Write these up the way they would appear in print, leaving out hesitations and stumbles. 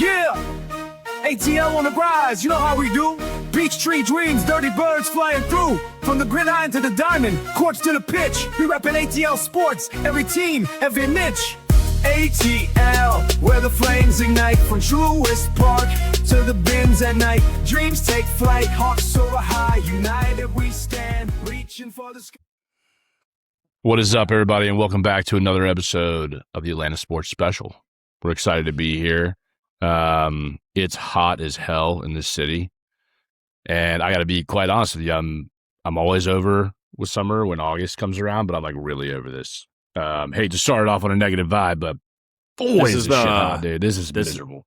Yeah, ATL on the rise, you know how we do. Beach tree dreams, dirty birds flying through. From the gridiron to the diamond, courts to the pitch. We reppin' ATL sports, every team, every niche. ATL, where the flames ignite. From Truist Park to the bins at night. Dreams take flight, hearts soar high. United we stand, reaching for the sky. What is up, everybody, and welcome back to another episode of the Atlanta Sports Special. We're excited to be here. It's hot as hell in this city, and I got to be quite honest with you. I'm always over with summer when August comes around, but I'm like really over this. Hate to start off on a negative vibe, but boy, this is shit hot, dude. This is miserable.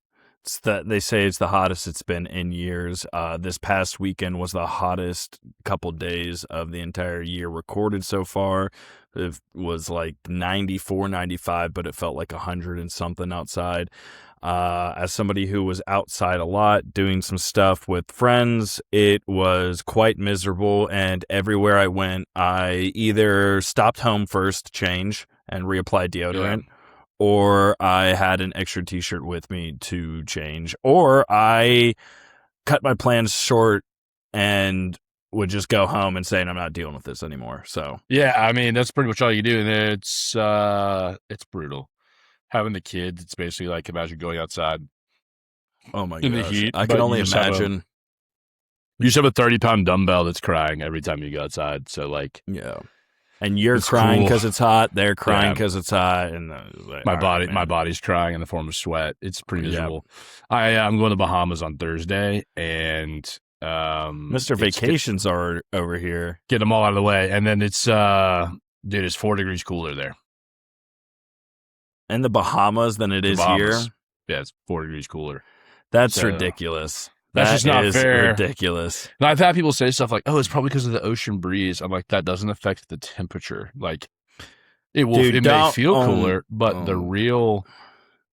They say it's the hottest it's been in years. This past weekend was the hottest couple days of the entire year recorded so far. It was like 94, 95, but it felt like 100 and something outside. As somebody who was outside a lot, doing some stuff with friends, it was quite miserable. And everywhere I went, I either stopped home first to change and reapply deodorant, or I had an extra t-shirt with me to change, or I cut my plans short and would just go home and say, I'm not dealing with this anymore. So yeah, I mean, that's pretty much all you do. And it's brutal. Having the kids, it's basically like imagine going outside. Oh my in gosh. the heat. I can only imagine. You just have a 30-pound dumbbell that's crying every time you go outside. So like, yeah. And you're crying because it's hot. They're crying because it's hot. And like, my body's crying in the form of sweat. It's pretty miserable. I'm going to Bahamas on Thursday, and Mr. Vacations are over here. Get them all out of the way, and then it's 4 degrees cooler there in the Bahamas than it is here. Yeah, it's 4 degrees cooler. That's ridiculous. That's just not fair. Ridiculous. And I've had people say stuff like, "Oh, it's probably because of the ocean breeze." I'm like, that doesn't affect the temperature. Like, it will. It may feel cooler, but the real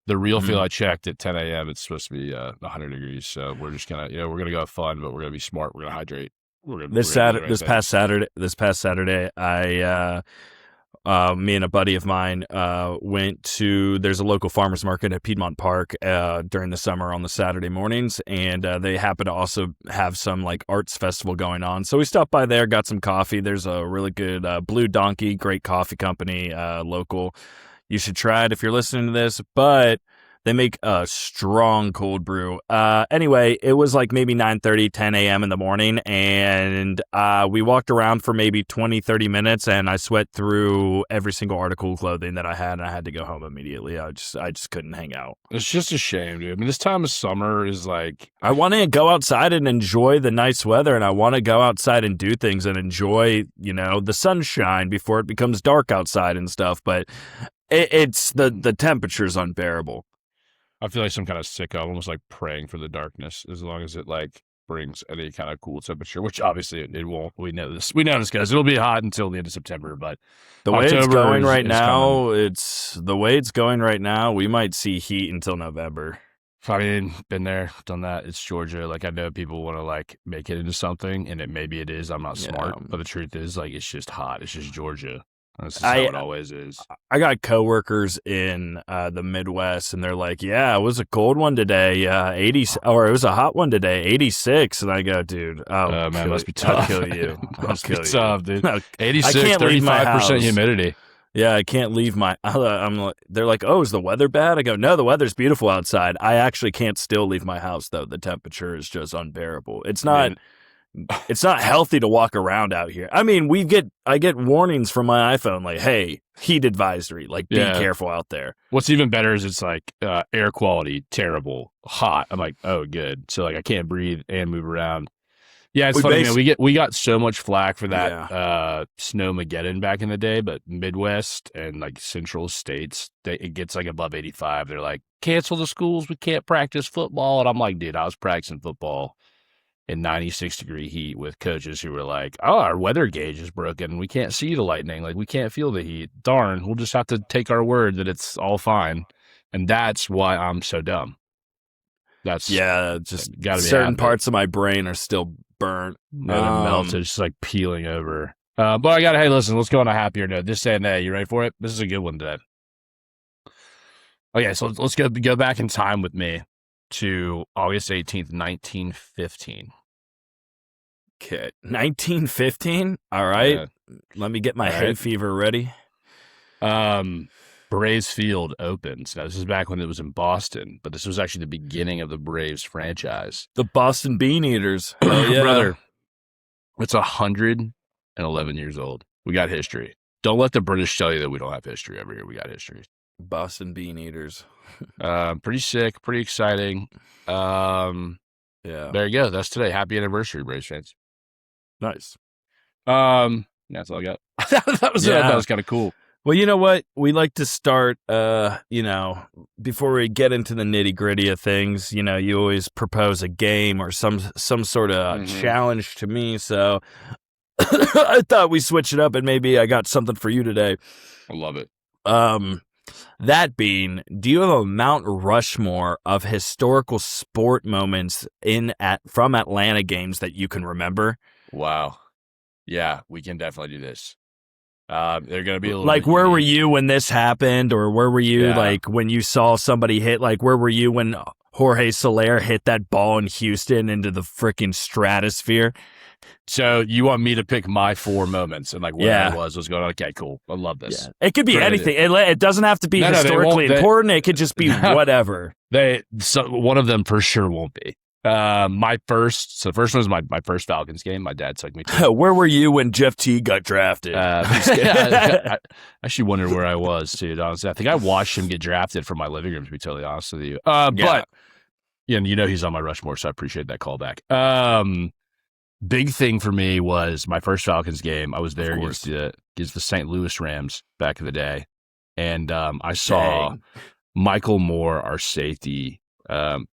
feel I checked at 10 a.m. It's supposed to be 100 degers. So we're just gonna, we're gonna go have fun, but we're gonna be smart. We're gonna hydrate. This past Saturday, me and a buddy of mine went to, there's a local farmer's market at Piedmont Park during the summer on the Saturday mornings, and they happen to also have some like arts festival going on. So we stopped by there, got some coffee. There's a really good Blue Donkey, great coffee company, local. You should try it if you're listening to this, but they make a strong cold brew. Anyway, it was like maybe 9:30, 10 a.m. in the morning, and we walked around for maybe 20, 30 minutes, and I sweat through every single article of clothing that I had, and I had to go home immediately. I just couldn't hang out. It's just a shame, dude. I mean, this time of summer is like... I want to go outside and enjoy the nice weather, and I want to go outside and do things and enjoy, the sunshine before it becomes dark outside and stuff, but it's the temperature's unbearable. I feel like some kind of sicko, almost like praying for the darkness, as long as it like brings any kind of cool temperature, which obviously it won't. We know this, guys. It'll be hot until the end of September, but the way it's going right now, we might see heat until November. I mean, been there, done that. It's Georgia. Like, I know people want to like make it into something, and maybe it is. I'm not smart, but the truth is, like, it's just hot. It's just Georgia. This is how it always is. I got coworkers in the Midwest, and they're like, "Yeah, it was a cold one today. 80, or it was a hot one today, 86." And I go, "Dude, man, it must be tough. I'll kill you. Must be tough, dude. 86, I can't leave my 35% humidity. Yeah, I can't leave my. They're like, "Oh, is the weather bad?" I go, "No, the weather's beautiful outside. I actually can't still leave my house though. The temperature is just unbearable. It's not." It's not healthy to walk around out here. I mean, I get warnings from my iPhone like, "Hey, heat advisory, like be careful out there." What's even better is it's like air quality terrible, hot. I'm like, "Oh, good." So like I can't breathe and move around. Yeah, it's funny, man. We got so much flack for that snowmageddon back in the day, but Midwest and like central states, it gets like above 85. They're like, "Cancel the schools. We can't practice football." And I'm like, dude, I was practicing football in 96-degree heat with coaches who were like, "Oh, our weather gauge is broken. We can't see the lightning. Like, we can't feel the heat. Darn, we'll just have to take our word that it's all fine." And that's why I'm so dumb. That's just gotta be certain parts of my brain are still burnt. They're melted, just like peeling over. But hey, listen, let's go on a happier note. This and that, you ready for it? This is a good one today. Okay, so let's go back in time with me. to August 18th, 1915. Okay, 1915. All right, Yeah. let me get my hay fever ready. Braves Field opens. Now, this is back when it was in Boston, but this was actually the beginning of the Braves franchise. The Boston Bean Eaters. Hell yeah. Brother, it's 111 years old. We got history. Don't let the British tell you that we don't have history over here. We got history. Boston Bean Eaters. Pretty sick, pretty exciting. Yeah. There you go. That's today. Happy anniversary, Braves fans. Nice. That's all I got. That was that was kind of cool. Well, you know what? We like to start, before we get into the nitty gritty of things, you always propose a game or some sort of challenge to me. So I thought we switch it up and maybe I got something for you today. I love it. That being, do you have a Mount Rushmore of historical sport moments from Atlanta games that you can remember? Wow. Yeah, we can definitely do this. They're going to be a little like, where were you when this happened? Or where were you, like, when you saw somebody hit? Like, where were you when Jorge Soler hit that ball in Houston into the freaking stratosphere? So you want me to pick my 4 moments and, like, where I was going on? Okay, cool. I love this. Yeah. It could be anything. It doesn't have to be historically important. It could just be whatever. One of them for sure won't be. The first one was my first Falcons game. My dad took me to. Where were you when Jeff T got drafted? I actually wondered where I was, dude. Honestly, I think I watched him get drafted from my living room. To be totally honest with you, but he's on my Rushmore, so I appreciate that callback. Big thing for me was my first Falcons game. I was there against the St. Louis Rams back in the day, and I saw Michael Moore, our safety,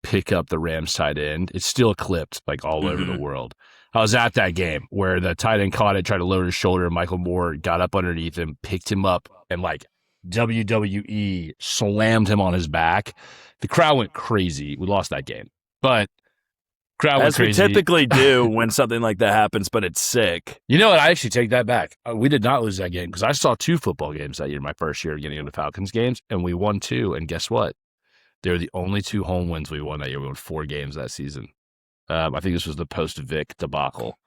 pick up the Rams tight end. It's still clipped like all over the world. I was at that game where the tight end caught it, tried to lower his shoulder, and Michael Moore got up underneath him, picked him up, and like WWE slammed him on his back. The crowd went crazy. We lost that game, but crowd went crazy. As we typically do when something like that happens, but it's sick. You know what? I actually take that back. We did not lose that game because I saw 2 football games that year, my first year getting into Falcons games, and we won 2. And guess what? They were the only 2 home wins we won that year. We won 4 games that season. I think this was the post-Vic debacle.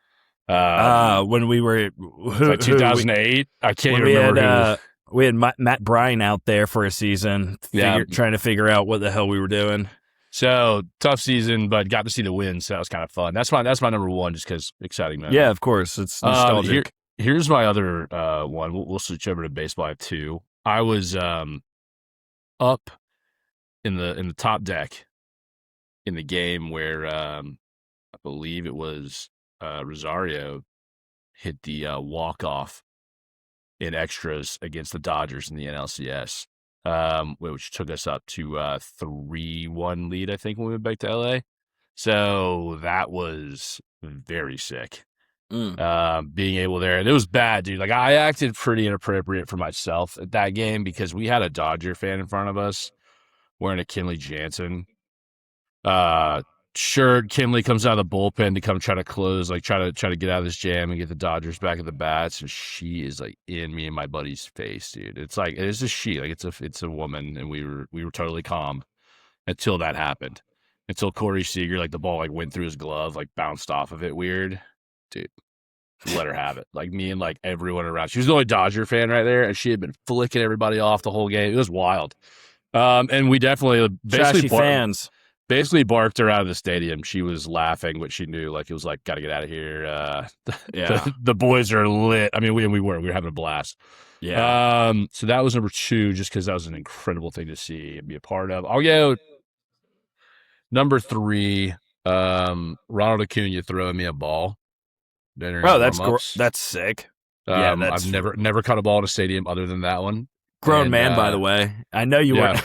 When we were... like 2008? I can't remember. We had Matt Bryan out there for a season, trying to figure out what the hell we were doing. So, tough season, but got to see the win, so that was kind of fun. That's my number 1, just because exciting memory. Yeah, of course. It's nostalgic. Here's my other one. We'll switch over to baseball. I have 2. I was up in the top deck in the game where I believe it was Rosario hit the walk-off in extras against the Dodgers in the NLCS, which took us up to 3-1 lead, I think, when we went back to LA. So that was very sick. Being able there, and it was bad, dude. Like, I acted pretty inappropriate for myself at that game because we had a Dodger fan in front of us wearing a Kenley Jansen shirt. Kenley comes out of the bullpen to come try to close, like try to get out of this jam and get the Dodgers back at the bats, and she is like in me and my buddy's face, dude. It's like it's a she, like it's a woman, and we were totally calm until that happened. Until Corey Seager, like the ball like went through his glove, like bounced off of it weird. Dude, let her have it. Like me and like everyone around. She was the only Dodger fan right there, and she had been flicking everybody off the whole game. It was wild. And we definitely basically barked her out of the stadium. She was laughing, but she knew, like, it was like, got to get out of here. The boys are lit. I mean, we were having a blast. Yeah. So that was number 2, just because that was an incredible thing to see and be a part of. I'll go number 3. Ronald Acuna throwing me a ball. That's sick. I've never caught a ball in a stadium other than that one. Grown man, by the way. I know you weren't.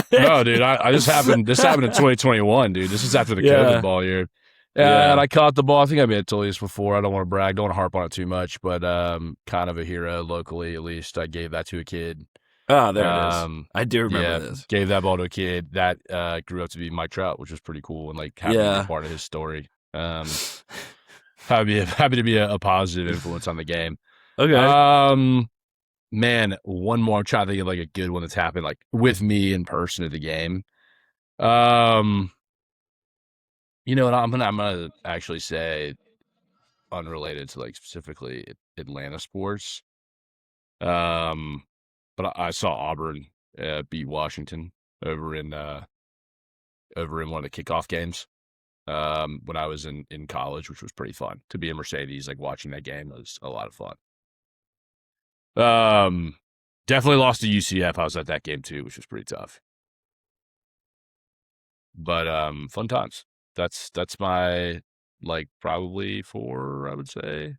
No, dude. This happened in 2021, dude. This is after the COVID ball year. And I caught the ball. I think I may have told you this before. I don't want to brag. Don't want to harp on it too much, but kind of a hero locally, at least. I gave that to a kid. Oh, there it is. I do remember this. Gave that ball to a kid that grew up to be Mike Trout, which was pretty cool, and like happy to be part of his story. Happy to be a positive influence on the game. Okay. Man, one more. I'm trying to think of like a good one that's happened like with me in person at the game. You know what? I'm gonna actually say, unrelated to like specifically Atlanta sports. But I saw Auburn beat Washington over in one of the kickoff games. When I was in college, which was pretty fun to be in Mercedes, like watching that game was a lot of fun. Definitely lost to UCF. I was at that game too, which was pretty tough. But fun times. That's my like probably 4, I would say.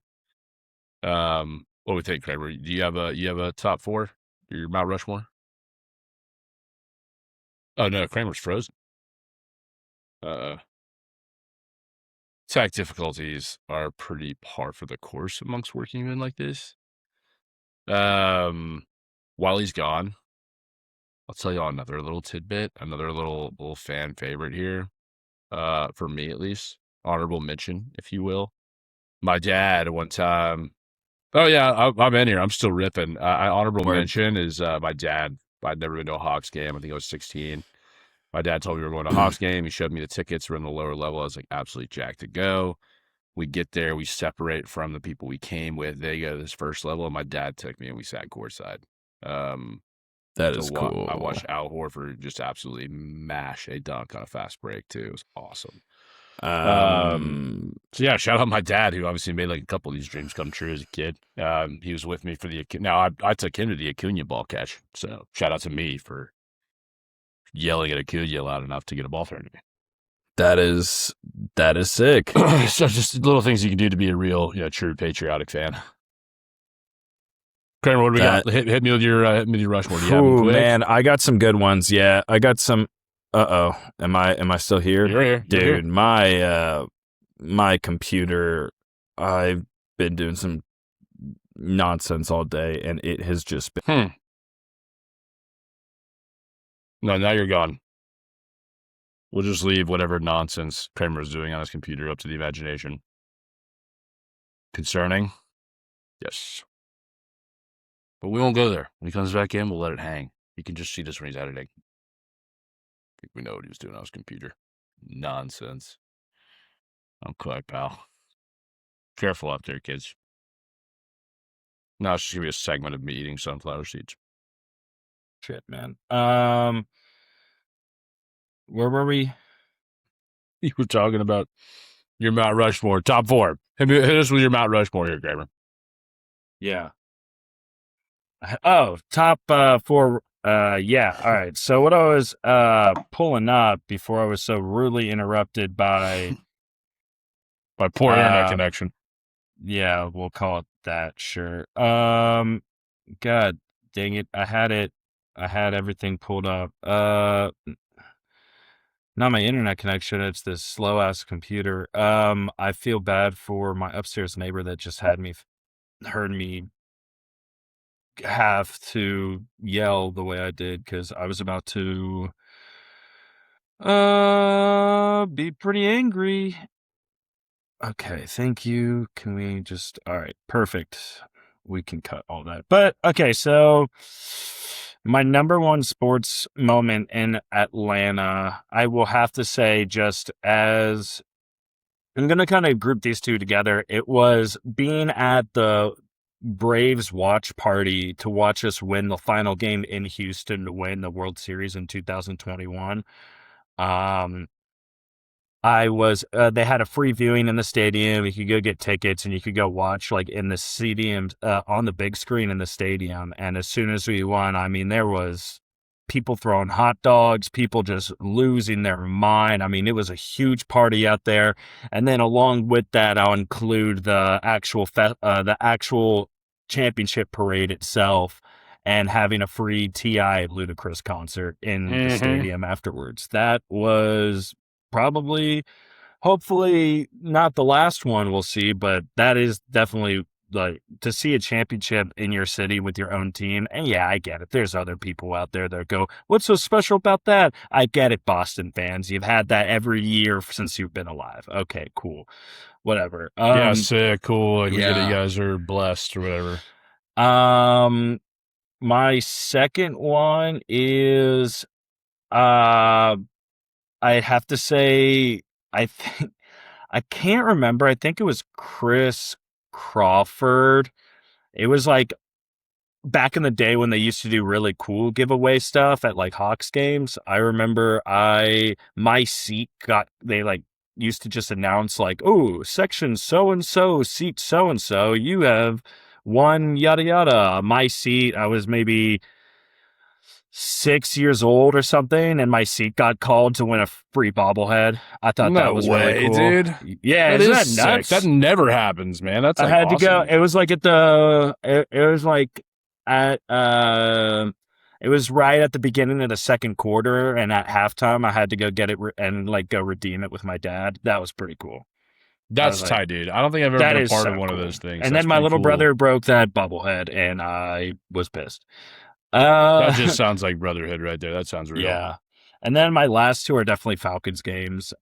What do we think, Kramer? Do you have a top 4? Your Mount Rushmore? Oh no, Kramer's frozen. Tech difficulties are pretty par for the course amongst working men like this. While he's gone, I'll tell you another little tidbit, another little fan favorite here. For me at least, honorable mention, if you will. My dad one time. Oh yeah, I'm in here. I'm still ripping. Honorable mention is my dad. I'd never been to a Hawks game. I think I was 16. My dad told me we were going to a Hawks game. He showed me the tickets. We're in the lower level. I was like absolutely jacked to go. We get there. We separate from the people we came with. They go to this first level, and my dad took me, and we sat courtside. That is cool. I watched Al Horford just absolutely mash a dunk on a fast break too. It was awesome. So yeah, shout out my dad, who obviously made like a couple of these dreams come true as a kid. He was with me for the I took him to the Acuna ball catch. So shout out to me for yelling at Acuna loud enough to get a ball thrown to me. That is sick. So just little things you can do to be a real, true patriotic fan. Kramer, what do we got? Hit me with your Rushmore. Oh man, I got some good ones. Yeah, I got some. Am I still here? You're here, dude. My computer. I've been doing some nonsense all day, and it has just been. No, now you're gone. We'll just leave whatever nonsense Kramer's doing on his computer up to the imagination. Concerning? Yes. But we won't go there. When he comes back in, we'll let it hang. He can just see this when he's editing. I think we know what he was doing on his computer. Nonsense. Okay, pal. Careful out there, kids. Now it's just going to be a segment of me eating sunflower seeds. Shit, man. Where were we? You were talking about your Mount Rushmore. Top 4. Hit us with your Mount Rushmore here, Kramer. Yeah. Oh, top 4. Yeah. All right. So what I was pulling up before I was so rudely interrupted by poor internet connection. Yeah, we'll call it that. Sure. God dang it! I had everything pulled up. Not my internet connection. It's this slow ass computer. I feel bad for my upstairs neighbor that just heard me have to yell the way I did because I was about to be pretty angry. Okay, thank you. Can we just all right, perfect. We can cut all that. But okay, so my number 1 sports moment in Atlanta, I will have to say, just as I'm going to kind of group these two together, it was being at the Braves watch party to watch us win the final game in Houston to win the World Series in 2021. They had a free viewing in the stadium. You could go get tickets and you could go watch like in the stadium, on the big screen in the stadium. And as soon as we won, I mean, there was people throwing hot dogs, people just losing their mind. I mean, it was a huge party out there. And then along with that, I'll include the actual championship parade itself and having a free T.I. Ludacris concert in the stadium afterwards. That was probably, hopefully not the last one we'll see, but that is definitely like to see a championship in your city with your own team. And yeah, I get it. There's other people out there that go, what's so special about that? I get it, Boston fans. You've had that every year since you've been alive. Okay, cool. Whatever. Yeah, sick, cool. Like, we get it, you guys are blessed or whatever. My second one is, I have to say, I think I can't remember. I think it was Chris Crawford. It was like back in the day when they used to do really cool giveaway stuff at like Hawks games. I remember my seat they like used to just announce like, oh, section so and so, seat so and so, you have won yada yada. My seat, I was maybe 6 years old or something, and my seat got called to win a free bobblehead. I thought that No was really way, cool. dude. Yeah, That isn't is that sick. nuts? That never happens, man. That's I like had to go. awesome. It was like it was like at it was right at the beginning of the second quarter, and at halftime I had to go get it and like go redeem it with my dad. That was pretty cool. That's tight, dude. I don't think I've ever That been a is part so of one of cool. those things. And That's then my pretty little cool. brother broke that bobblehead, and I was pissed. That just sounds like brotherhood right there. That sounds real. Yeah. And then my last two are definitely Falcons games.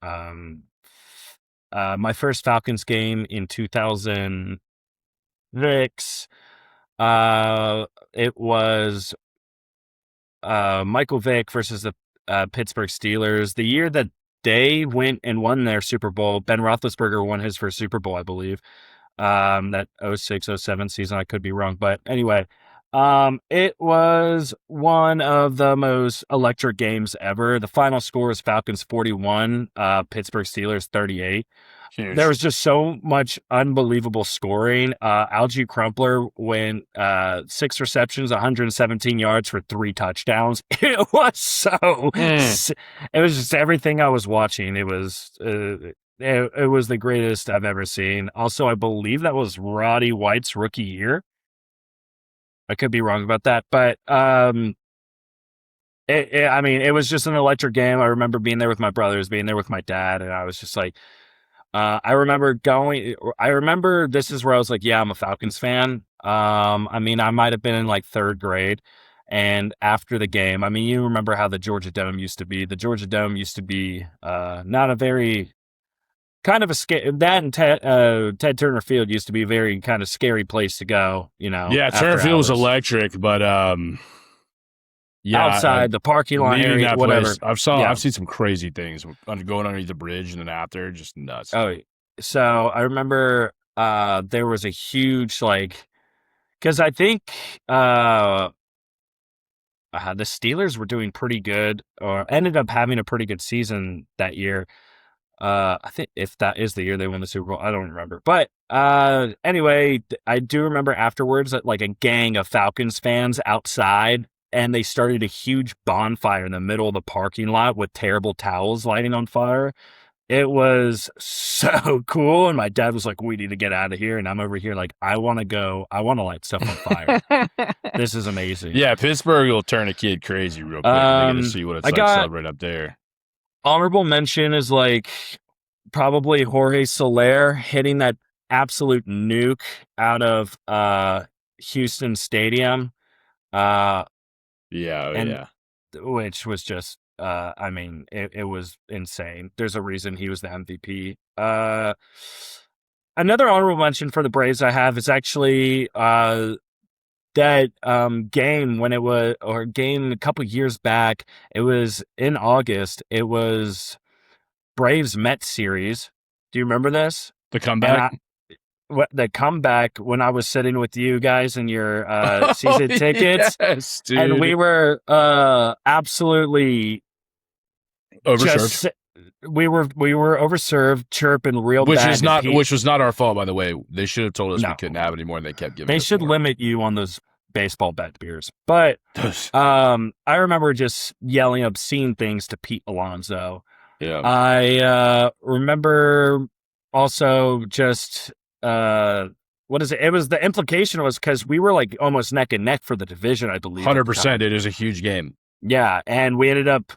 My first Falcons game in 2006, it was Michael Vick versus the Pittsburgh Steelers. The year that they went and won their Super Bowl, Ben Roethlisberger won his first Super Bowl, I believe. That 06-07 season. I could be wrong, but anyway, it was one of the most electric games ever. The final score is Falcons 41, Pittsburgh Steelers 38. Huge. There was just so much unbelievable scoring. Algie Crumpler went 6 receptions, 117 yards for 3 touchdowns. It was it was just everything I was watching. It was it was the greatest I've ever seen. Also, I believe that was Roddy White's rookie year. I could be wrong about that, but I mean, it was just an electric game. I remember being there with my brothers, being there with my dad, and I was just like, I remember this is where I was like, yeah, I'm a Falcons fan. I mean, I might have been in like 3rd grade. And after the game, I mean, you remember how the Georgia Dome used to be. The Georgia Dome used to be not a very kind of that and Ted Turner Field used to be a very kind of scary place to go, you know. Yeah, Turner Field was electric, but yeah, outside the parking lot area, whatever. I've seen some crazy things going underneath the bridge and then after, just nuts. Oh, so I remember there was a huge because I think the Steelers were doing pretty good, or ended up having a pretty good season that year. I think if that is the year they won the Super Bowl, I don't remember. But anyway, I do remember afterwards that like a gang of Falcons fans outside, and they started a huge bonfire in the middle of the parking lot with terrible towels lighting on fire. It was so cool. And my dad was like, we need to get out of here. And I'm over here like, I want to light stuff on fire. This is amazing. Yeah, Pittsburgh will turn a kid crazy real quick. They get to see what it's like to celebrate up there. Honorable mention is like probably Jorge Soler hitting that absolute nuke out of Houston Stadium. Which was just I mean, it was insane. There's a reason he was the MVP. Another honorable mention for the Braves I have is actually that game when it was, or game a couple years back. It was in August. It was Braves Mets series. Do you remember this? The comeback? The comeback when I was sitting with you guys in your season tickets. Yes, dude. And we were absolutely overserved. We were overserved, chirping real bad. Which was not our fault, by the way. They should have told us we couldn't have any more, and they kept giving us. They should limit you on those baseball bet beers. But I remember just yelling obscene things to Pete Alonso. Yeah. I remember also just what is it? It was the implication was because we were like almost neck and neck for the division, I believe. 100%. It was a huge game. Yeah, and we ended up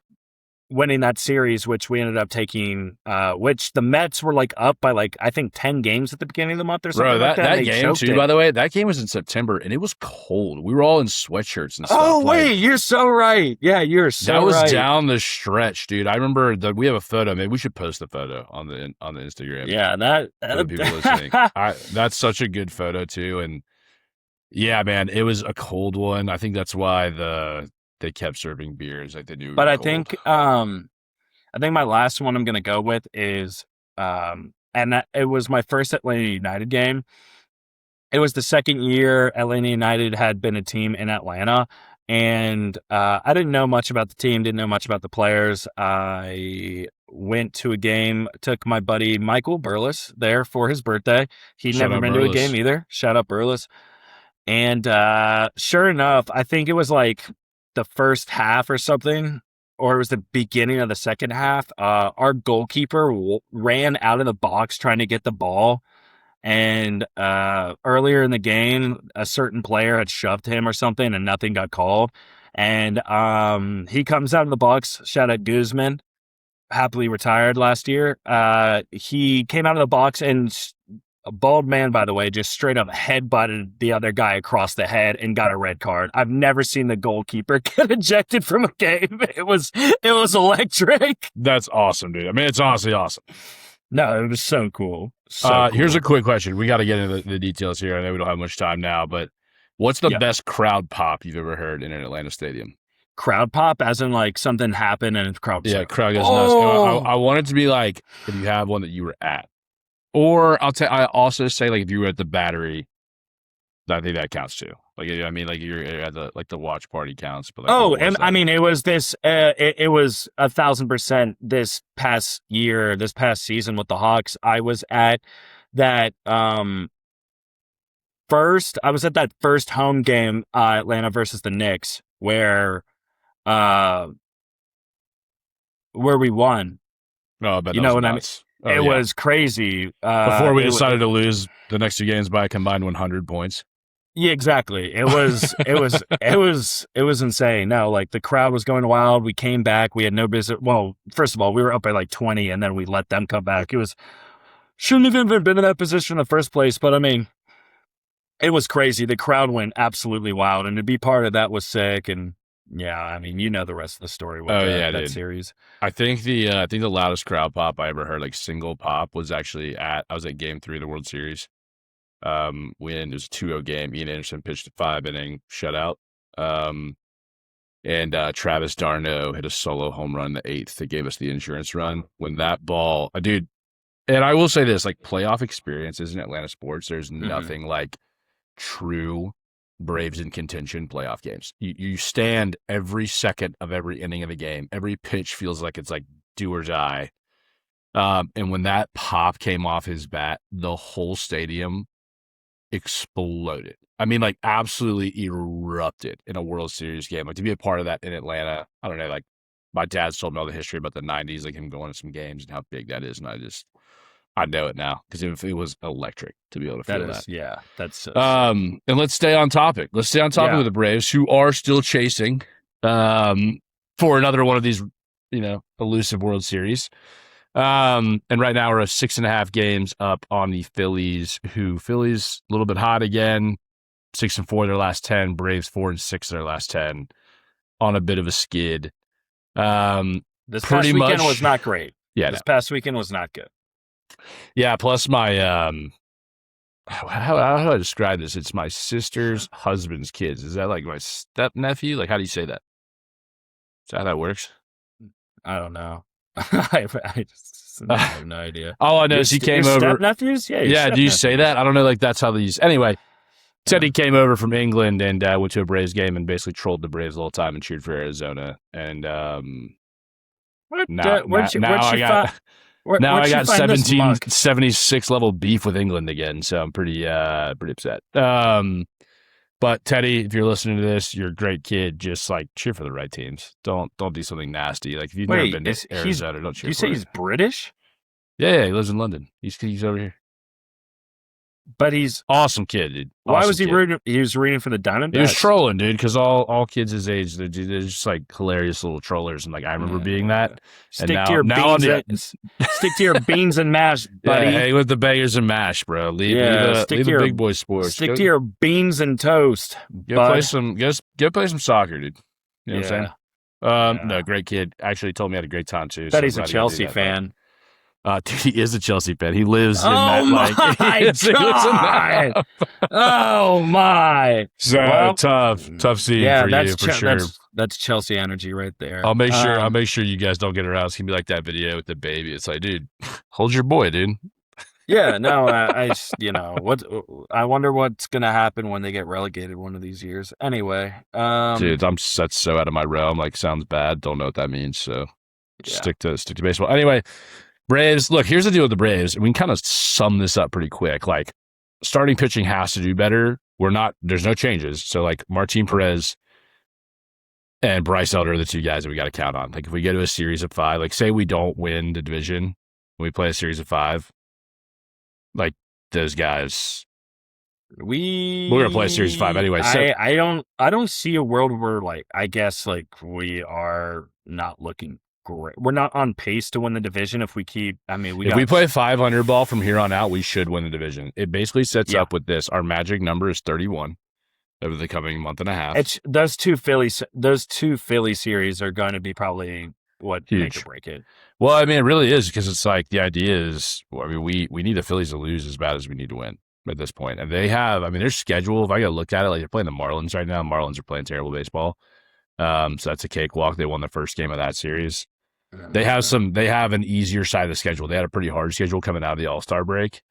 winning that series, which we ended up taking, which the Mets were like up by like, I think 10 games at the beginning of the month or something. Bro, like that. That game too, by the way, that game was in September and it was cold. We were all in sweatshirts and stuff. Oh, wait, you're so right. Yeah, you're so right. That was down the stretch, dude. I remember that we have a photo. Maybe we should post the photo on the Instagram. Yeah, that people listening. That's such a good photo too. And yeah, man, it was a cold one. I think that's why they kept serving beers like they knew. But I think I think my last one I'm going to go with is, it was my first Atlanta United game. It was the second year Atlanta United had been a team in Atlanta, and I didn't know much about the team, didn't know much about the players. I went to a game, took my buddy Michael Burles there for his birthday. He'd never been to a game either. Shout out Burles. And sure enough, I think it was like the first half or something, or it was the beginning of the second half. Our goalkeeper ran out of the box trying to get the ball. And earlier in the game, a certain player had shoved him or something and nothing got called. And he comes out of the box, shout out Guzman, happily retired last year. He came out of the box and a bald man, by the way, just straight up headbutted the other guy across the head and got a red card. I've never seen the goalkeeper get ejected from a game. It was electric. That's awesome, dude. I mean, it's honestly awesome. No, it was so cool. Here's a quick question. We got to get into the details here. I know we don't have much time now, but what's the best crowd pop you've ever heard in an Atlanta stadium? Crowd pop, as in like something happened and the crowd. Yeah, crowd goes nuts. I want it to be like if you have one that you were at, or I also say like if you were at the Battery. I think that counts too. Like, I mean, like you're at the watch party counts. But like, and I mean, it was this. It was 1,000% this past year, this past season with the Hawks. I was at that first. I was at that first home game, Atlanta versus the Knicks, where we won. Oh, I bet you know what I mean. Oh, it was crazy. Before we decided to lose the next two games by a combined 100 points. Yeah, exactly. It was insane. No, like the crowd was going wild. We came back. We had no business. Well, first of all, we were up by like 20 and then we let them come back. Shouldn't have even been in that position in the first place. But I mean, it was crazy. The crowd went absolutely wild, and to be part of that was sick. And yeah, I mean, you know the rest of the story with that series. I think the loudest crowd pop I ever heard, like single pop, was actually I was at Game 3 of the World Series. When it was a 2-0 game, Ian Anderson pitched a 5-inning shutout. And Travis d'Arnaud hit a solo home run in the 8th that gave us the insurance run. When that ball, dude, and I will say this, like playoff experiences in Atlanta sports, there's nothing like true Braves in contention playoff games. You stand every second of every inning of the game. Every pitch feels like it's like do or die. And when that pop came off his bat, the whole stadium exploded. I mean, like absolutely erupted in a World Series game. Like to be a part of that in Atlanta, I don't know, like my dad's told me all the history about the 90s, like him going to some games and how big that is. And I know it now because it was electric to be able to feel that. Yeah, that's so and let's stay on topic. Let's stay on topic with the Braves, who are still chasing for another one of these, elusive World Series. And right now we're 6.5 games up on the Phillies, Phillies a little bit hot again, 6-4 their last 10, Braves 4-6 their last 10, on a bit of a skid. This past weekend was not great. Yeah, this past weekend was not good. Yeah, plus my how do I describe this? It's my sister's husband's kids. Is that like my step nephew? Like, how do you say that? Is that how that works? I don't know. I have no idea. All I know is he came over. Step nephews? Yeah. Do you say that? I don't know. Like that's how these. Anyway, said he came over from England and went to a Braves game and basically trolled the Braves the whole time and cheered for Arizona. And now I got 1776 level beef with England again, so I'm pretty upset. But Teddy, if you're listening to this, you're a great kid. Just like cheer for the right teams. Don't do something nasty. Like if you've never been to Arizona, don't cheer. You say he's British? Yeah, he lives in London. He's over here. But he's awesome kid, dude. Why was he rooting? He was rooting for the Diamondbacks. He was trolling, dude, because all kids his age, they're just like hilarious little trollers, and like I remember being that. Stick to your beans and mash, buddy. Yeah, hey, with the bangers and mash, bro. Leave the big boy sports. Stick to your beans and toast. Go play some soccer, dude. You know what I'm saying? No, great kid. Actually, told me he had a great time too. Bet he's a Chelsea fan. Dude, he is a Chelsea fan. He lives in that. Oh my! So tough seeing for you for sure. That's Chelsea energy right there. I'll make sure you guys don't get around. It's gonna be like that video with the baby. It's like, dude, hold your boy, dude. Yeah, no, I wonder what's gonna happen when they get relegated one of these years. Anyway, dude, that's so out of my realm. Like, sounds bad. Don't know what that means. So stick to baseball. Anyway, Braves. Look, here's the deal with the Braves. We can kind of sum this up pretty quick. Like, starting pitching has to do better. There's no changes. So like Martin Perez and Bryce Elder are the two guys that we got to count on. Like, if we go to a series of 5, like say we don't win the division, we play a series of 5. Like, those guys, we're gonna play a series of 5 anyway. So I don't see a world where, like, I guess, like, we are not looking great. We're not on pace to win the division if we keep. I mean, if we play 500 ball from here on out, we should win the division. It basically sets up with this. Our magic number is 31 over the coming month and a half. It's those two Philly series are going to be probably what make or break it. Well, I mean, it really is, because it's like the idea is, I mean, we need the Phillies to lose as bad as we need to win at this point. And they have, I mean, their schedule, if I got to look at it, like they're playing the Marlins right now. Marlins are playing terrible baseball. So that's a cakewalk. They won the first game of that series. They have an easier side of the schedule. They had a pretty hard schedule coming out of the All-Star break.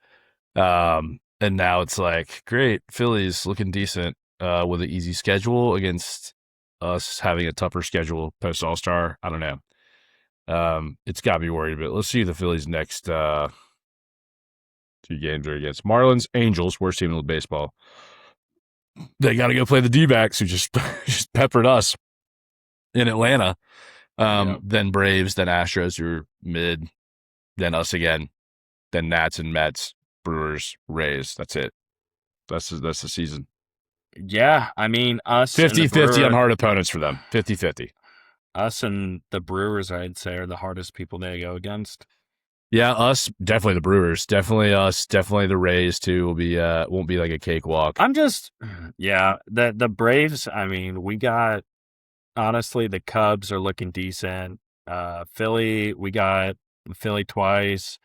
And now it's like, great, Phillies looking decent with an easy schedule against us having a tougher schedule post All-Star. I don't know. It's got me worried a bit. Let's see the Phillies' next 2 games are against Marlins, Angels, worst team in baseball. They got to go play the D-backs, who just peppered us in Atlanta. Then Braves, then Astros, who are mid, then us again, then Nats and Mets, Brewers, Rays. That's it. That's the season. Yeah, I mean, us 50-50 on hard opponents for them. 50-50. Us and the Brewers, I'd say, are the hardest people they go against. Yeah, us, definitely the Brewers, definitely us, definitely the Rays too. Won't be like a cakewalk. The Braves. I mean, we got, honestly, the Cubs are looking decent. Philly, we got Philly twice.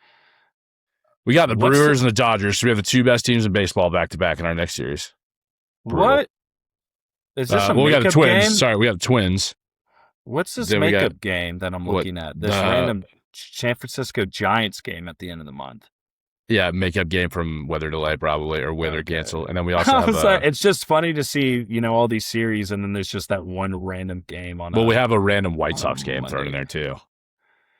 We got the Brewers and the Dodgers. So we have the 2 best teams in baseball back to back in our next series. Brutal. What is this? We got the Twins. Game? Sorry, we got the Twins. What's this makeup game that I'm looking at? This random San Francisco Giants game at the end of the month. Yeah, makeup game from weather delay probably, or weather cancel. And then we also have... it's just funny to see, all these series, and then there's just that one random game on. Well, we have a random White Sox game thrown in there too.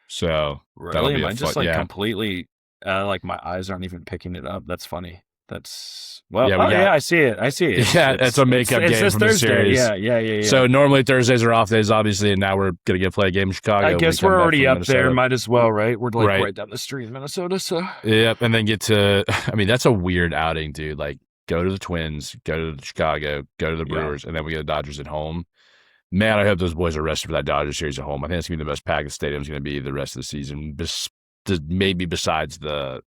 So really, am I just completely like my eyes aren't even picking it up? That's funny. That's I see it. It's a makeup game from Thursday. the series. Yeah. So normally Thursdays are off days, obviously, and now we're gonna play a game in Chicago. I guess we're already up there. Might as well, right? We're like right down the street in Minnesota. So yep, and then get to. I mean, that's a weird outing, dude. Like, go to the Twins, go to Chicago, go to the Brewers, and then we get the Dodgers at home. Man, I hope those boys are rested for that Dodgers series at home. I think it's gonna be the best packed the stadium's gonna be the rest of the season. Maybe besides the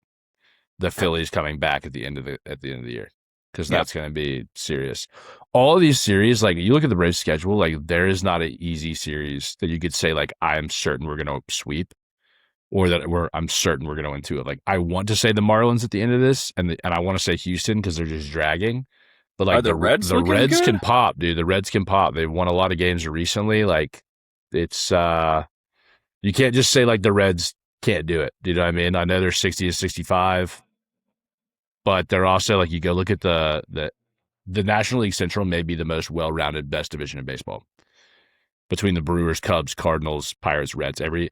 Phillies coming back at the end of the year, because that's going to be serious. All of these series, like, you look at the Braves schedule, like, there is not an easy series that you could say, like, I'm certain we're going to sweep, or that I'm certain we're going to win 2 of. Like, I want to say the Marlins at the end of this, and I want to say Houston because they're just dragging. But like the Reds can pop, dude. The Reds can pop. They've won a lot of games recently. Like, it's you can't just say like the Reds can't do it. Do you know what I mean? I know they're 60-65. But they're also, like, you go look at the National League Central may be the most well-rounded, best division in baseball. Between the Brewers, Cubs, Cardinals, Pirates, Reds, every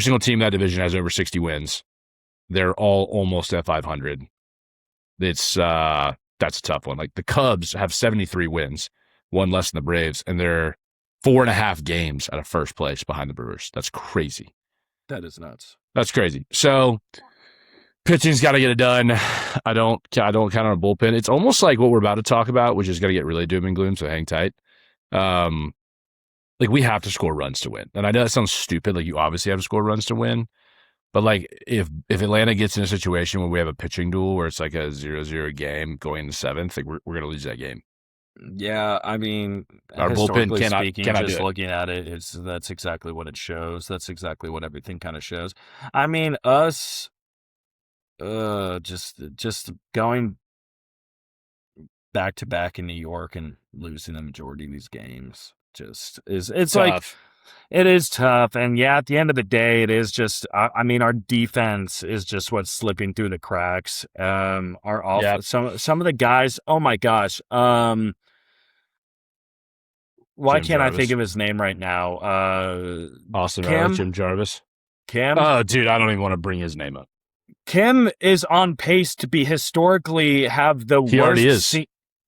single team in that division has over 60 wins. They're all almost at 500. It's that's a tough one. Like, the Cubs have 73 wins, 1 less than the Braves, and they're 4.5 games out of first place behind the Brewers. That's crazy. That is nuts. That's crazy. So pitching's got to get it done. I don't count on a bullpen. It's almost like what we're about to talk about, which is going to get really doom and gloom, so hang tight. Like, we have to score runs to win. And I know that sounds stupid. Like, you obviously have to score runs to win. But, like, if Atlanta gets in a situation where we have a pitching duel where it's like a 0-0 game going into 7th, like, we're going to lose that game. Yeah, I mean, our bullpen cannot just do looking at it, that's exactly what it shows. That's exactly what everything kind of shows. I mean, us... just going back to back in New York and losing the majority of these games. just is. It's Tough. like it is tough, and yeah, at the end of the day, it is just. I mean, our defense is just what's slipping through the cracks. Some of the guys. Oh my gosh. Why Jim can't I Jarvis. think of his name right now? Austin Kim? Jim Jarvis. Kim? Oh, dude, I don't even want to bring his name up. Kim is on pace to be historically have the worst. He already is.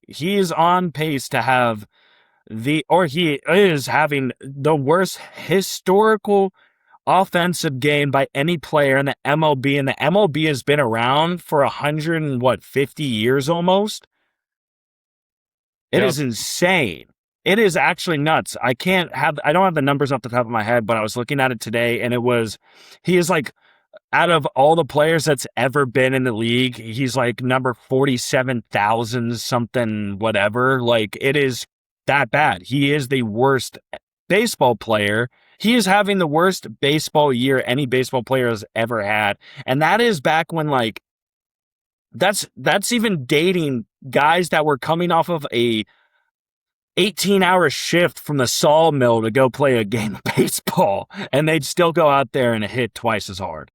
He is on pace to have he is having the worst historical offensive game by any player in the MLB, and the MLB has been around for 50 years almost. It is insane. It is actually nuts. I don't have the numbers off the top of my head, but I was looking at it today, and he is like, out of all the players that's ever been in the league, he's like number 47,000 something, whatever. Like, it is that bad. He is the worst baseball player. He is having the worst baseball year any baseball player has ever had. And that is back when, like, that's even dating guys that were coming off of a 18-hour shift from the sawmill to go play a game of baseball, and they'd still go out there and hit twice as hard.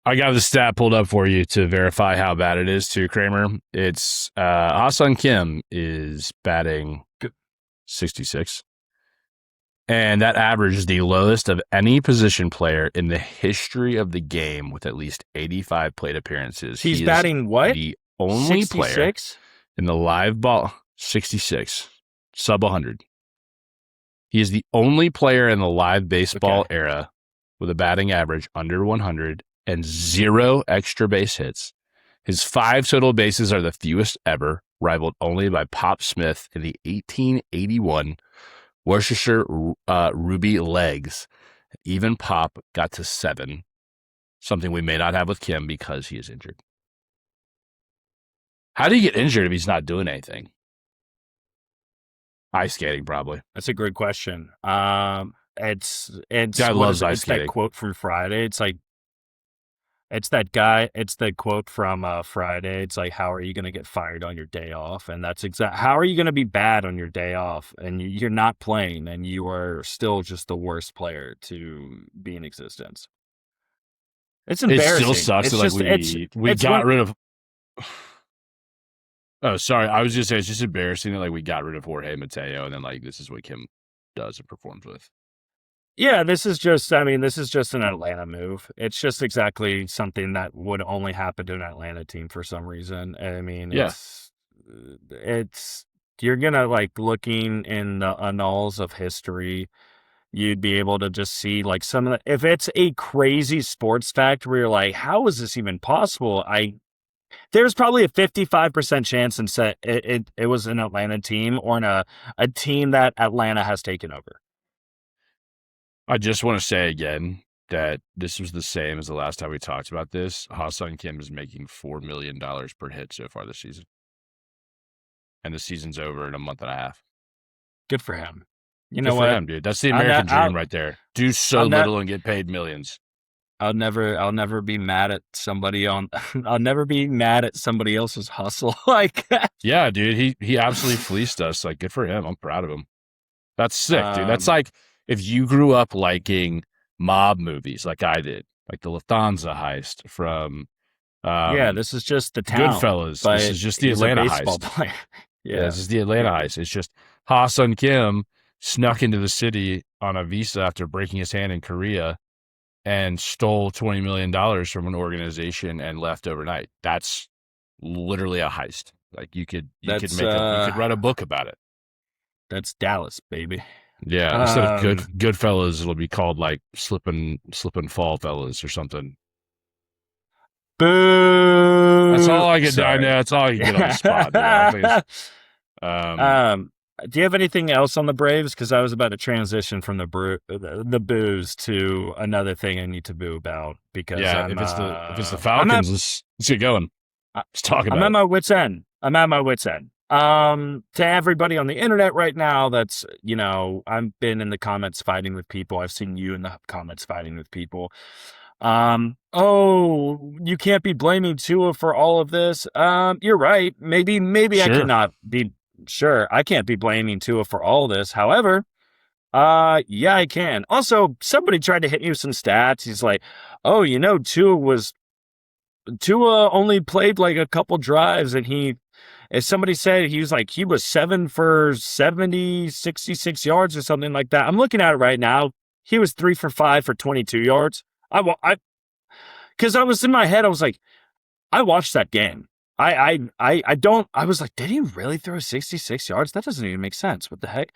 I got the stat pulled up for you to verify how bad it is too, Kramer. It's Ha-Seong Kim is batting 66. And that average is the lowest of any position player in the history of the game with at least 85 plate appearances. He's batting what? The only 66? player in the live ball, 66, sub 100. He is the only player in the live baseball era with a batting average under 100 and 0 extra base hits. His 5 total bases are the fewest ever, rivaled only by Pop Smith in the 1881 Worcestershire Ruby Legs. Even Pop got to 7, something we may not have with Kim because he is injured. How do you get injured if he's not doing anything? Ice skating, probably. That's a good question. It's guy loves ice skating. That quote from Friday. It's like, it's that guy. It's the quote from Friday. It's like, how are you going to get fired on your day off? And that's how are you going to be bad on your day off? And you're not playing, and you are still just the worst player to be in existence. It's embarrassing. It still sucks that we got rid of. Oh, sorry. I was just saying it's just embarrassing that we got rid of Jorge Mateo, and then this is what Kim does and performs with. Yeah, this is just an Atlanta move. It's just exactly something that would only happen to an Atlanta team for some reason. I mean, it's you're gonna looking in the annals of history, you'd be able to just see some of the, if it's a crazy sports fact where you're like, how is this even possible? There's probably a 55% chance it was an Atlanta team or a team that Atlanta has taken over. I just want to say again that this was the same as the last time we talked about this. Ha-Seong Kim is making $4 million per hit so far this season. And the season's over in a month and a half. Good for him. Good for him, dude. That's the American dream right there. Do little and get paid millions. I'll never be mad at somebody I'll never be mad at somebody else's hustle like that. Yeah, dude. He absolutely fleeced us. Good for him. I'm proud of him. That's sick, dude. That's if you grew up liking mob movies like I did, like the Lufthansa heist from this is just the town. Goodfellas. This is just the Atlanta heist. Yeah, this is the Atlanta heist. It's just Ha-Seong Kim snuck into the city on a visa after breaking his hand in Korea and stole $20 million from an organization and left overnight. That's literally a heist. You could write a book about it. That's Dallas, baby. Yeah, instead of Goodfellas, it'll be called Slip and Fall Fellas or something. Boo! That's all I get. I know. That's all you get on the spot. Do you have anything else on the Braves? Because I was about to transition from the boos to another thing I need to boo about. Because if it's the Falcons, let's get going. Let's talk about. I'm at my wit's end. To everybody on the internet right now, that's, I've been in the comments fighting with people. I've seen you in the comments fighting with people. You can't be blaming Tua for all of this. You're right. Maybe sure. I cannot be sure, I can't be blaming Tua for all this. However, yeah, I can. Also, somebody tried to hit me with some stats. He's like, oh, Tua only played like a couple drives, and as somebody said, he was 7 for 70, 66 yards or something like that. I'm looking at it right now. He was 3 for 5 for 22 yards. Because I was in my head, I was like, I watched that game. I was like, did he really throw 66 yards? That doesn't even make sense. What the heck?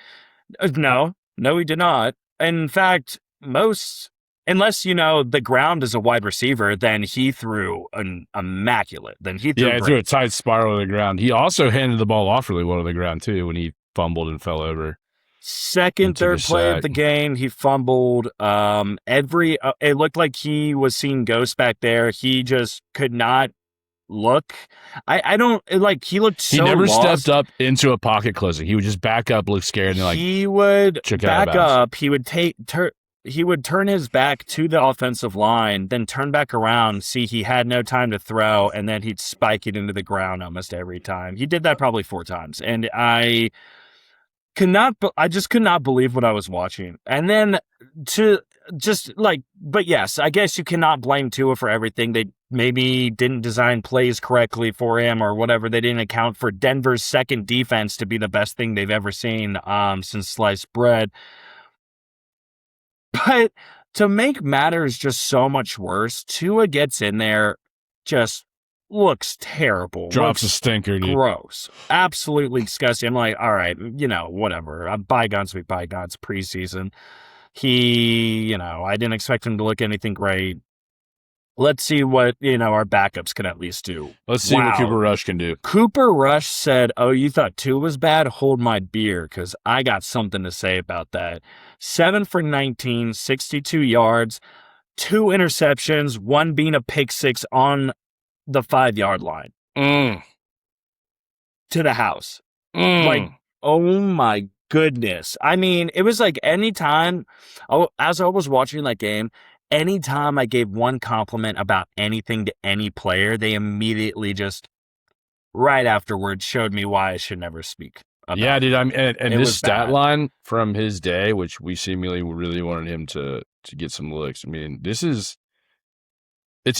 No, he did not. In fact, unless, the ground is a wide receiver, then he threw an immaculate. Then he threw he threw a tight spiral to the ground. He also handed the ball off really well to the ground, too, when he fumbled and fell over. Third play of the game, he fumbled. It looked like he was seeing ghosts back there. He just could not look. I don't like. He looked so. He never lost. Stepped up into a pocket closing. He would just back up, look scared, and he would back up. He would he would turn his back to the offensive line, then turn back around, see he had no time to throw, and then he'd spike it into the ground almost every time. He did that probably 4 times, and I just could not believe what I was watching. And then but yes, I guess you cannot blame Tua for everything. They maybe didn't design plays correctly for him or whatever. They didn't account for Denver's second defense to be the best thing they've ever seen since sliced bread. But to make matters just so much worse, Tua gets in there, just looks terrible. Drops a stinker, dude. Gross. Absolutely disgusting. I'm like, all right, whatever. Bygones be bygones, preseason. I didn't expect him to look anything great. Let's see what, our backups can at least do. Let's see what Cooper Rush can do. Cooper Rush said, oh, you thought Tua was bad? Hold my beer, because I got something to say about that. 7 for 19, 62 yards, 2 interceptions, 1 being a pick six on the 5-yard line. To the house. Like, oh my goodness. I mean, it was like anytime, as I was watching that game, anytime I gave one compliment about anything to any player, they immediately just, right afterwards, showed me why I should never speak about Yeah, dude. And this stat bad. line from his day, which we seemingly really wanted him to get some looks. I mean, it's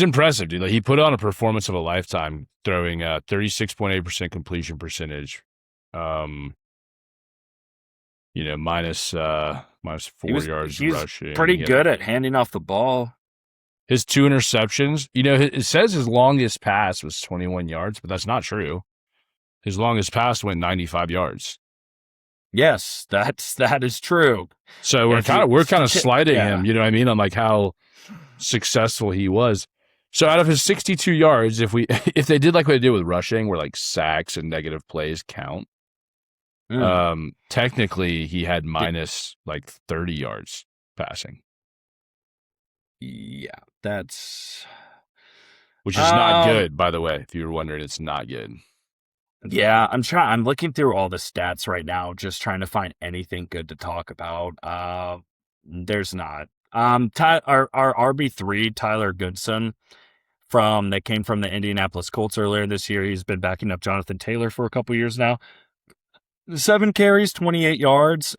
impressive, dude. Like, he put on a performance of a lifetime, throwing 36.8% completion percentage. Minus 4 yards rushing. Pretty good at handing off the ball. His 2 interceptions, it says his longest pass was 21 yards, but that's not true. His longest pass went 95 yards. Yes, that is true. So we're kind of sliding him, you know what I mean, on like how successful he was. So out of his 62 yards, if they did like what they did with rushing, where like sacks and negative plays count, technically he had minus like 30 yards passing. Yeah, that's which is not good, by the way. If you were wondering, it's not good. Yeah, I'm looking through all the stats right now, just trying to find anything good to talk about. There's not. Our RB3, Tyler Goodson, that came from the Indianapolis Colts earlier this year. He's been backing up Jonathan Taylor for a couple years now. 7 carries, 28 yards.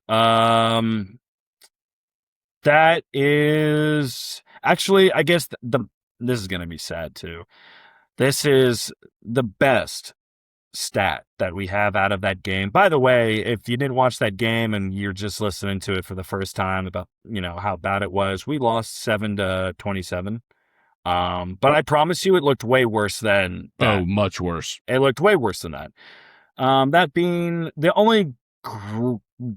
That is actually, I guess this is going to be sad too. This is the best stat that we have out of that game. By the way, if you didn't watch that game and you're just listening to it for the first time about, how bad it was, we lost 7-27. But I promise you it looked way worse than that. Oh, much worse. It looked way worse than that. That being the only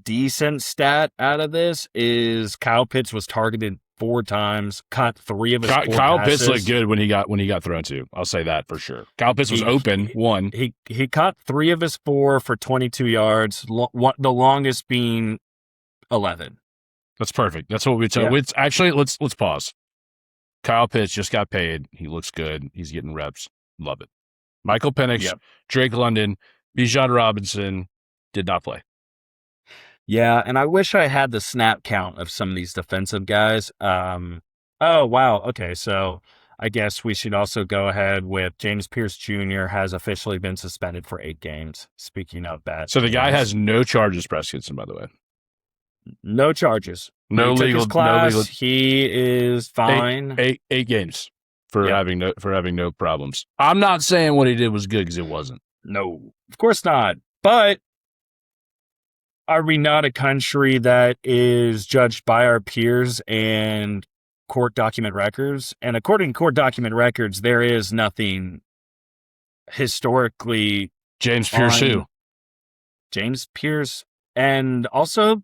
decent stat out of this is Kyle Pitts was targeted 4 times, caught 3 of his 4 Kyle passes. Pitts looked good when he got thrown to. I'll say that for sure. Kyle Pitts was open. He caught 3 of his 4 for 22 yards. The longest being 11. That's perfect. That's what we tell. Yeah. Actually, let's pause. Kyle Pitts just got paid. He looks good. He's getting reps. Love it. Michael Penix, Drake London, Bijan Robinson did not play. Yeah, and I wish I had the snap count of some of these defensive guys. Oh, wow. Okay, so I guess we should also go ahead with James Pearce Jr. has officially been suspended for 8 games. Speaking of that. So the guy has no charges, Preskinson, by the way. No charges. No he legal. Took his class. No legal. He is fine. Eight games for having no problems. I'm not saying what he did was good because it wasn't. No, of course not. But are we not a country that is judged by our peers and court document records? And according to court document records, there is nothing historically. James Pearce who? James Pearce, and also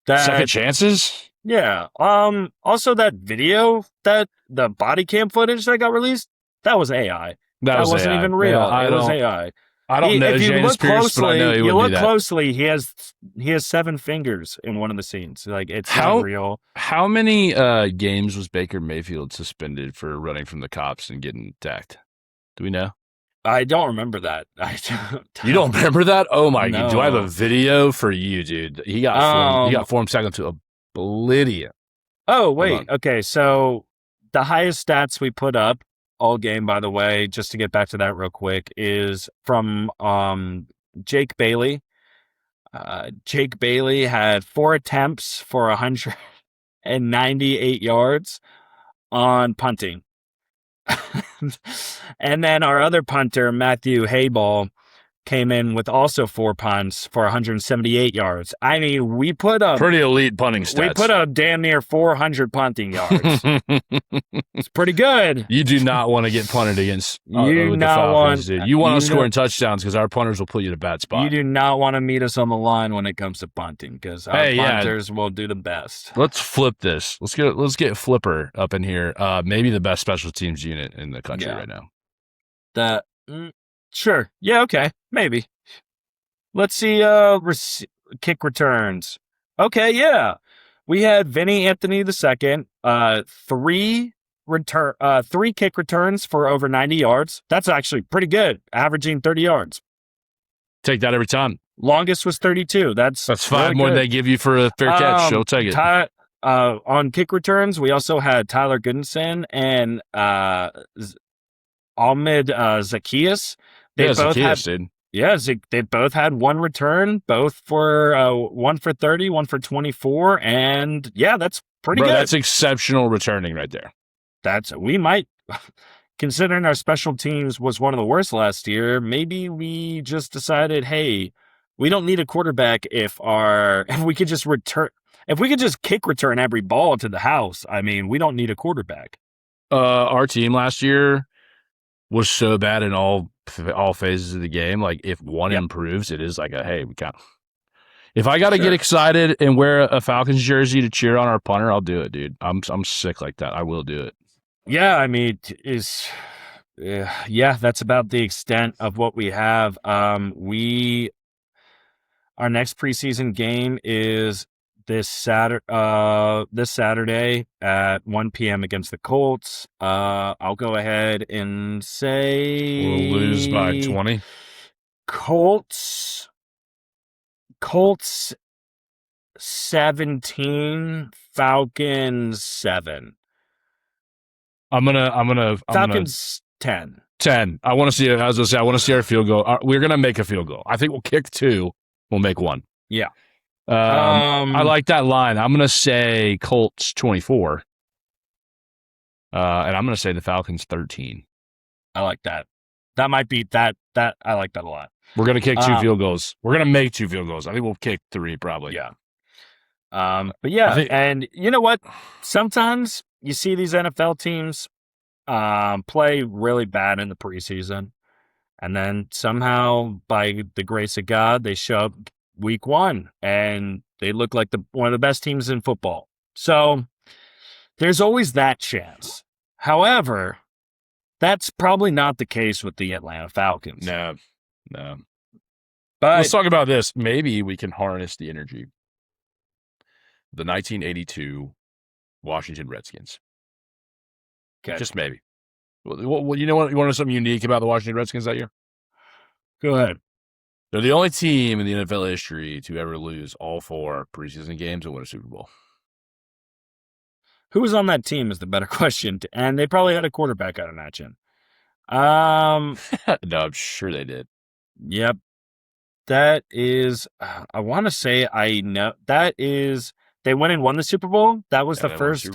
that second chances. Yeah. Also that video, that the body cam footage that got released, that was AI. That wasn't AI. even real. Yeah, it was AI. I don't know if you James look Pearce, closely, but I know he you would look do that. closely, he has 7 fingers in one of the scenes. Like, it's not real. How many games was Baker Mayfield suspended for running from the cops and getting attacked? Do we know? I don't remember that. You don't remember that? Oh my No. God! Do I have a video for you, dude? He got formed second to oblivion. Oh wait, okay. So the highest stats we put up all game, by the way, just to get back to that real quick, is from Jake Bailey. Jake Bailey had 4 attempts for 198 yards on punting. And then our other punter, Matthew Hayball, came in with also 4 punts for 178 yards. I mean, we put up pretty elite punting stats. We put up damn near 400 punting yards. It's pretty good. You do not want to get punted against You with the Falcons, dude. You want to score in touchdowns because our punters will put you in a bad spot. You do not want to meet us on the line when it comes to punting because our punters will do the best. Let's flip this. Let's get Flipper up in here. Maybe the best special teams unit in the country right now. Sure. Yeah, okay. Maybe. Let's see kick returns. Okay, yeah. We had Vinny Anthony II, 3 kick returns for over 90 yards. That's actually pretty good, averaging 30 yards. Take that every time. Longest was 32. That's 5 really more good. than they give you for a fair catch. She'll take it. On kick returns, we also had Tyler Goodinson and Ahmed Zacchaeus. They both had 1 return, both for 1 for 30, 1 for 24, and yeah, that's pretty good. That's exceptional returning right there. We might, considering our special teams was one of the worst last year, maybe we just decided, hey, we don't need a quarterback if we could just kick return every ball to the house. I mean, we don't need a quarterback. Our team last year was so bad in all phases of the game. Like, if one improves, it is like if I got to get excited and wear a Falcons jersey to cheer on our punter, I'll do it, dude. I'm sick like that. I will do it. Yeah, I mean, that's about the extent of what we have. Our next preseason game is this Saturday at 1 p.m. against the Colts. I'll go ahead and say we'll lose by 20. Colts 17, Falcons 7. Falcons 10. 10. I want to see. I was gonna say I want to see our field goal. We're gonna make a field goal. I think we'll kick 2. We'll make 1. Yeah. I like that line. I'm going to say Colts 24. And I'm going to say the Falcons 13. I like that. That might be that I like that a lot. We're going to kick 2 field goals. We're going to make 2 field goals. I think we'll kick 3 probably. Yeah. But yeah, and you know what? Sometimes you see these NFL teams play really bad in the preseason, and then somehow, by the grace of God, they show up week 1 and they look like one of the best teams in football. So there's always that chance. However, that's probably not the case with the Atlanta Falcons. No. But let's talk about this. Maybe we can harness the energy. The 1982 Washington Redskins. Okay. Just maybe. Well, you know what? You want to know something unique about the Washington Redskins that year? Go ahead. They're the only team in the NFL history to ever lose all 4 preseason games and win a Super Bowl. Who was on that team is the better question. And they probably had a quarterback, I'd imagine. No, I'm sure they did. Yep. That is, I want to say I know. That is, they went and won the Super Bowl. That was the first,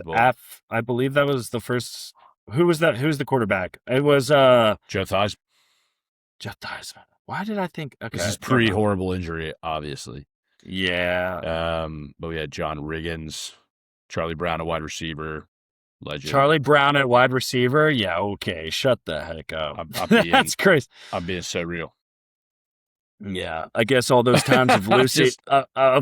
I believe that was the first. Who was that? Who's the quarterback? It was Joe Theismann. Joe Theismann. Why did I think? Okay, this is pre-horrible injury, obviously. Yeah. But we had John Riggins, Charlie Brown, a wide receiver, legend. Charlie Brown at wide receiver. Yeah. Okay. Shut the heck up. That's crazy. I'm being so real. Yeah, I guess all those times of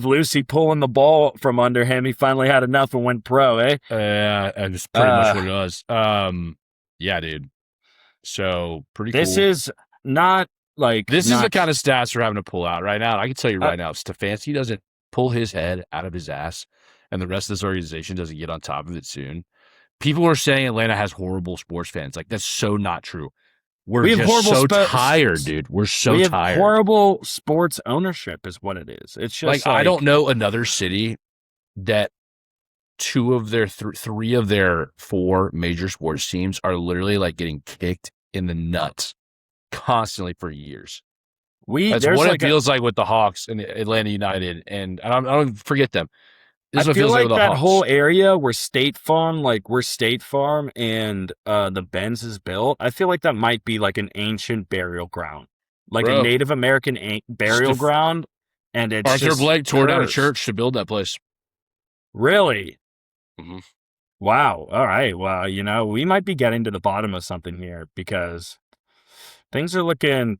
Lucy pulling the ball from under him, he finally had enough and went pro, eh? And it's pretty much what it was. Yeah, dude. So pretty cool. This is not like this is the kind of stats we're having to pull out right now. I can tell you right now, Stefanski doesn't pull his head out of his ass, and the rest of this organization doesn't get on top of it soon. People are saying Atlanta has horrible sports fans. Like, that's so not true. We just so tired, dude. We're so tired. We have horrible sports ownership is what it is. It's just like I don't know another city that three of their 4 major sports teams are literally like getting kicked in the nuts constantly for years. That's what it feels like with the Hawks and Atlanta United, and I don't forget them. I feel like that whole area where State Farm and the Benz is built, I feel like that might be like an ancient burial ground, like a Native American burial ground. And it's Arthur Blake tore down a church to build that place. Really? Mm-hmm. Wow. All right. Well, we might be getting to the bottom of something here because things are looking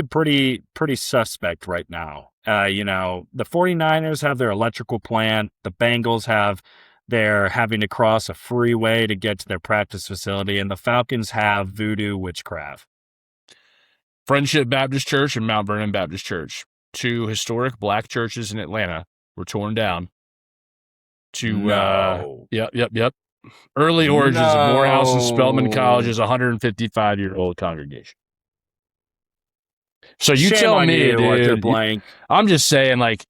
pretty suspect right now. The 49ers have their electrical plant. The Bengals they're having to cross a freeway to get to their practice facility, and the Falcons have voodoo witchcraft. Friendship Baptist Church and Mount Vernon Baptist Church, 2 historic black churches in Atlanta, were torn down. Yep. Early origins of Morehouse and Spelman College's 155-year-old congregation. So you tell me, dude. I'm just saying, like,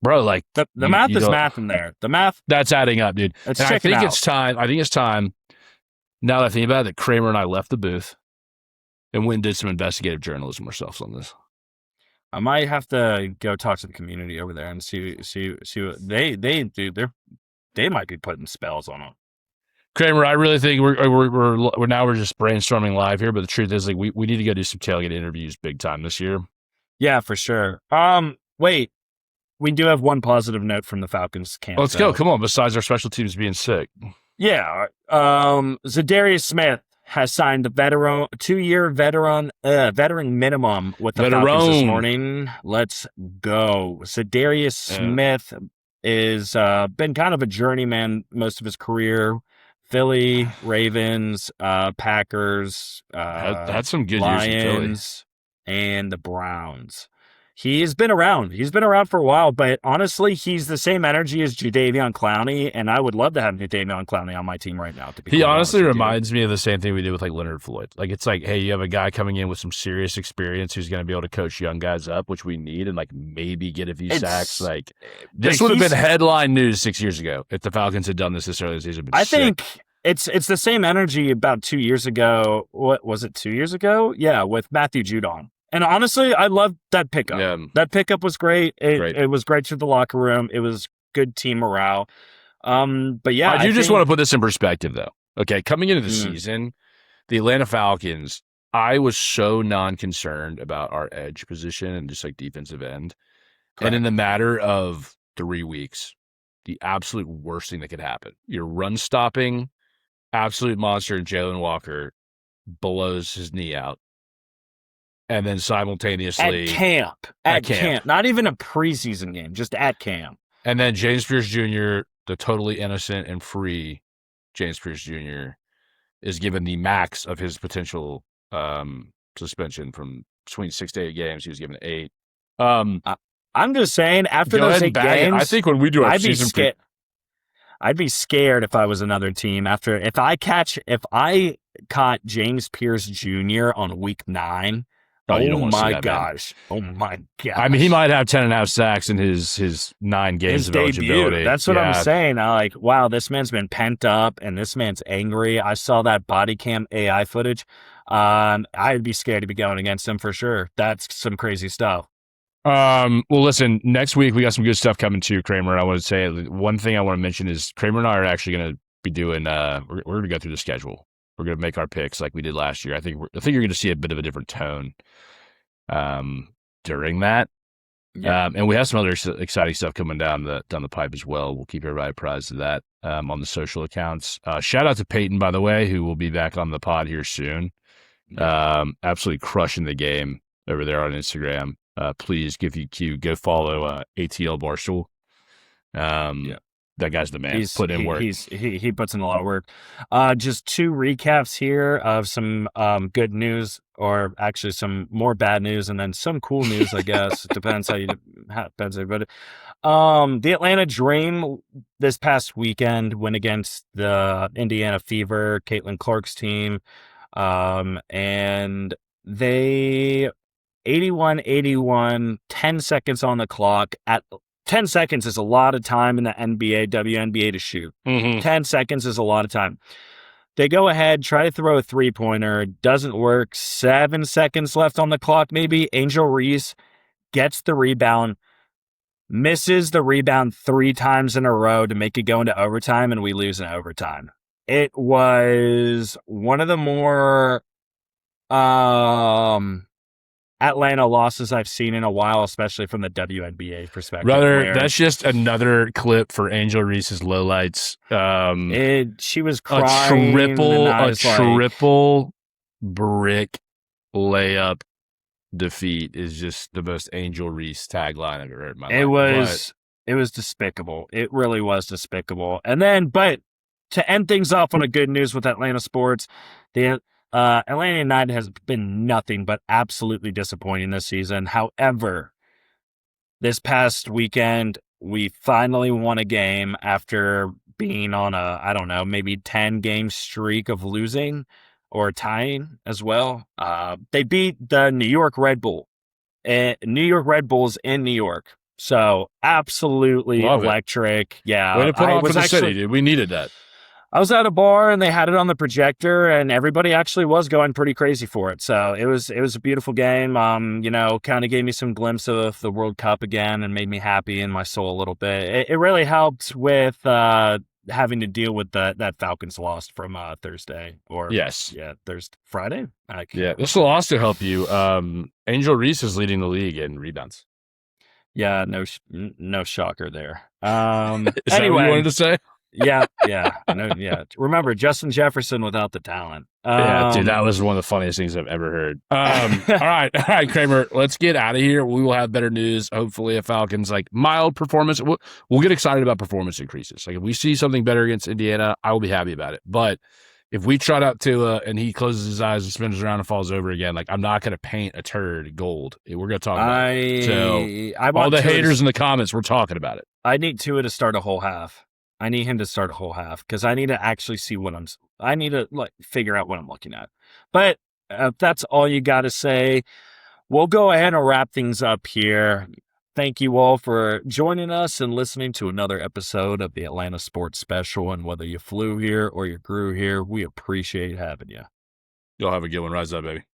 bro, like the math is math in there. The math that's adding up, dude. And I think it's time. Now that I think about it, that Kramer and I left the booth and went and did some investigative journalism ourselves on this. I might have to go talk to the community over there and see what they do. They might be putting spells on them. Kramer, I really think we're just brainstorming live here, but the truth is, like, we need to go do some tailgate interviews big time this year. Yeah, for sure. Wait, we do have one positive note from the Falcons camp. Let's go. Come on. Besides our special teams being sick. Yeah. Zadarius Smith has signed the 2-year veteran minimum with the Falcons this morning. Let's go. Zadarius Smith is been kind of a journeyman most of his career. Philly, Ravens, Packers, had some good Lions, years in Philly. And the Browns. He's been around. He's been around for a while, but honestly, he's the same energy as Jadeveon Clowney, and I would love to have Jadeveon Clowney on my team right now. He honestly reminds me of the same thing we did with like Leonard Floyd. Like, it's like, hey, you have a guy coming in with some serious experience who's going to be able to coach young guys up, which we need, and like maybe get a few sacks. Like, this would have been headline news 6 years ago if the Falcons had done this early this season. I think it's the same energy about 2 years ago. What was it? 2 years ago? Yeah, with Matthew Judon. And honestly, I loved that pickup. Yeah. That pickup was great. It was great for the locker room. It was good team morale. But yeah, I just want to put this in perspective, though. Okay, coming into the season, the Atlanta Falcons, I was so non-concerned about our edge position and just like defensive end. Correct. And in the matter of 3 weeks, the absolute worst thing that could happen, your run stopping absolute monster Jalen Walker blows his knee out. And then simultaneously at camp, not even a preseason game, just at camp. And then James Pearce Jr., the totally innocent and free James Pearce Jr., is given the max of his potential suspension from between 6 to 8 games. He was given 8. I'm just saying, after those 8 games, I think when we do our season, I'd be scared if I was another team. If I caught James Pearce Jr. on week 9. you don't want to see that, gosh. Oh my gosh. I mean, he might have 10.5 sacks in his 9 games of eligibility. That's what I'm saying. I like, wow, this man's been pent up and this man's angry. I saw that body cam AI footage. I'd be scared to be going against him for sure. That's some crazy stuff. Well, listen, next week we got some good stuff coming to you, Kramer. I want to say one thing I want to mention is Kramer and I are actually going to be doing, we're going to go through the schedule. We're going to make our picks like we did last year. I think you're going to see a bit of a different tone during that. Yeah. And we have some other exciting stuff coming down the pipe as well. We'll keep everybody apprised of that on the social accounts. Shout out to Peyton, by the way, who will be back on the pod here soon. Yeah. Absolutely crushing the game over there on Instagram. Please, give you cue, go follow ATL Barstool. Yeah. That guy's the man. Put in work. He puts in a lot of work. Just 2 recaps here of some good news, or actually some more bad news, and then some cool news. I guess depends how everybody. The Atlanta Dream this past weekend went against the Indiana Fever, Caitlin Clark's team, and they 81-81, 10 seconds on the clock. At 10 seconds is a lot of time in the NBA, WNBA to shoot. 10 seconds is a lot of time. They go ahead, try to throw a 3-pointer. Doesn't work. 7 seconds left on the clock, maybe. Angel Reese gets the rebound, misses the rebound 3 times in a row to make it go into overtime, and we lose in overtime. It was one of the more Atlanta losses I've seen in a while, especially from the WNBA perspective. Brother, that's just another clip for Angel Reese's lowlights. She was crying. A triple brick layup defeat is just the most Angel Reese tagline I've ever heard in my life. It was despicable. It really was despicable. And then, but to end things off on a good news with Atlanta sports, the Atlanta United has been nothing but absolutely disappointing this season. However, this past weekend, we finally won a game after being on a, maybe 10-game streak of losing or tying as well. They beat the New York Red Bulls in New York. So absolutely electric. Yeah. Way to put on for the city, dude. We needed that. I was at a bar and they had it on the projector and everybody actually was going pretty crazy for it. So it was a beautiful game. Kind of gave me some glimpse of the World Cup again and made me happy in my soul a little bit. It really helped with having to deal with that Falcons loss from Thursday Friday. This will also help you. Angel Reese is leading the league in rebounds. Yeah, no shocker there. Is that what you wanted to say? Yeah. Remember, Justin Jefferson without the talent. Yeah, dude, that was one of the funniest things I've ever heard. All right, Kramer, let's get out of here. We will have better news. Hopefully, a Falcons mild performance. We'll get excited about performance increases. Like if we see something better against Indiana, I will be happy about it. But if we trot up Tua and he closes his eyes and spins around and falls over again, I'm not going to paint a turd gold. We're going to talk about it. So all the haters in the comments, we're talking about it. I need Tua to start a whole half. I need him to start a whole half because I need to actually see I need to figure out what I'm looking at. But if that's all you got to say, we'll go ahead and wrap things up here. Thank you all for joining us and listening to another episode of the Atlanta Sports Special. And whether you flew here or you grew here, we appreciate having you. Y'all have a good one. Rise up, baby.